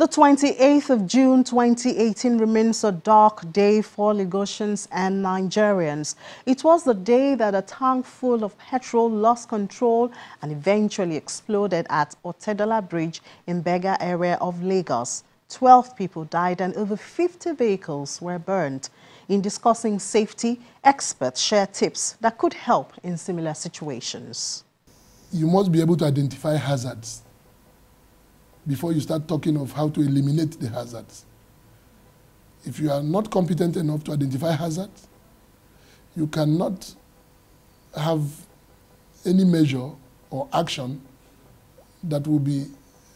The 28th of June 2018 remains a dark day for Lagosians and Nigerians. It was the day that a tank full of petrol lost control and eventually exploded at Otedola Bridge in Bega area of Lagos. 12 people died and over 50 vehicles were burned. In discussing safety, experts share tips that could help in similar situations. You must be able to identify hazards before you start talking of how to eliminate the hazards. If you are not competent enough to identify hazards, you cannot have any measure or action that will be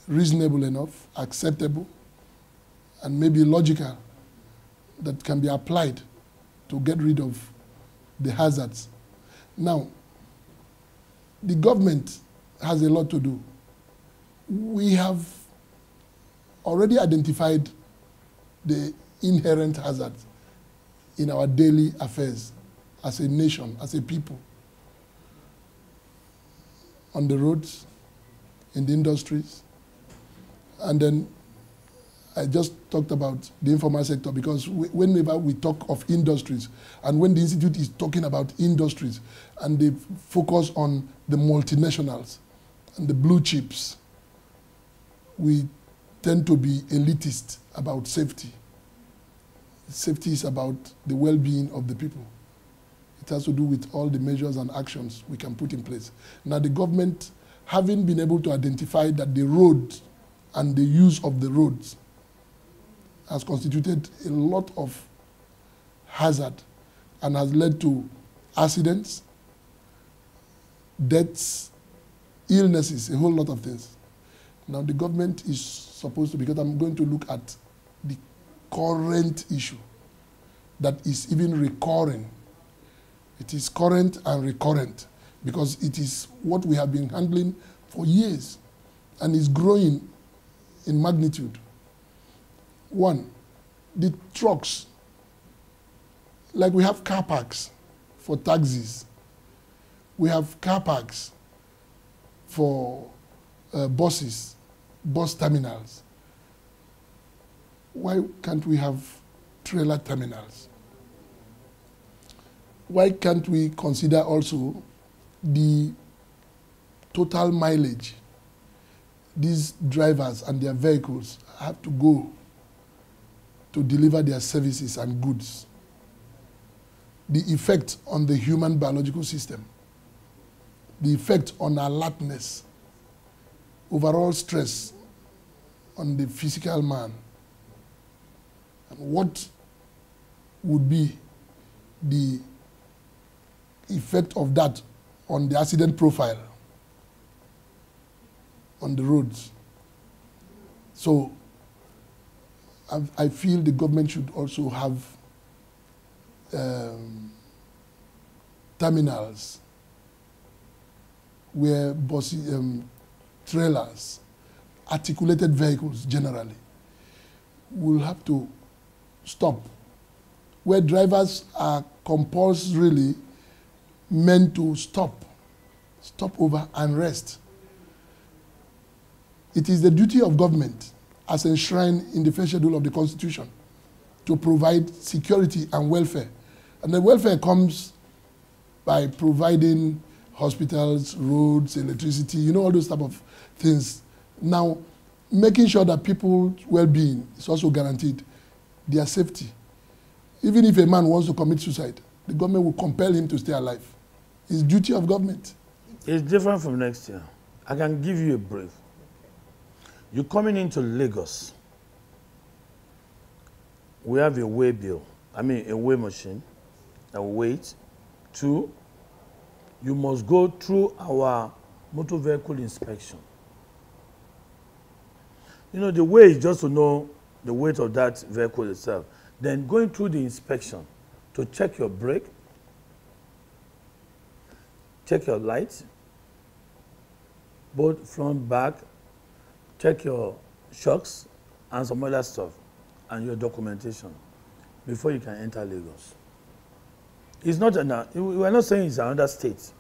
reasonable enough, acceptable, and maybe logical, that can be applied to get rid of the hazards. Now, the government has a lot to do. We have already identified the inherent hazards in our daily affairs as a nation, as a people, on the roads, in the industries. And then I just talked about the informal sector, because whenever we talk of industries, and when the Institute is talking about industries, and they focus on the multinationals and the blue chips, we tend to be elitist about safety. Safety is about the well-being of the people. It has to do with all the measures and actions we can put in place. Now, the government, having been able to identify that the road and the use of the roads has constituted a lot of hazard and has led to accidents, deaths, illnesses, a whole lot of things. Now, the government is supposed to, because I'm going to look at the current issue that is even recurring. It is current and recurrent because it is what we have been handling for years and is growing in magnitude. One, the trucks. Like we have car parks for taxis. We have car parks for buses, bus terminals. Why can't we have trailer terminals? Why can't we consider also the total mileage these drivers and their vehicles have to go to deliver their services and goods? The effect on the human biological system, the effect on alertness, overall stress on the physical man, and what would be the effect of that on the accident profile on the roads. So I feel the government should also have terminals where buses, trailers, articulated vehicles generally will have to stop, where drivers are compulsorily meant to stop over and rest. It is the duty of government, as enshrined in the first schedule of the Constitution, to provide security and welfare. And the welfare comes by providing hospitals, roads, electricity, you know, all those type of things. Now, making sure that people's well-being is also guaranteed, their safety. Even if a man wants to commit suicide, the government will compel him to stay alive. It's duty of government. It's different from next year. I can give you a brief. You're coming into Lagos. We have a weigh bill. A weigh machine, a weight. 2, you must go through our motor vehicle inspection. You know, the way is just to know the weight of that vehicle itself. Then going through the inspection to check your brake, check your lights, both front, back, check your shocks and some other stuff, and your documentation before you can enter Lagos. It's not we're not saying it's another state.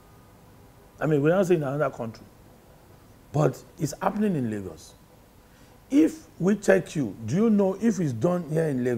We're not saying another country. But it's happening in Lagos. if we check you, do you know if it's done here in Lagos?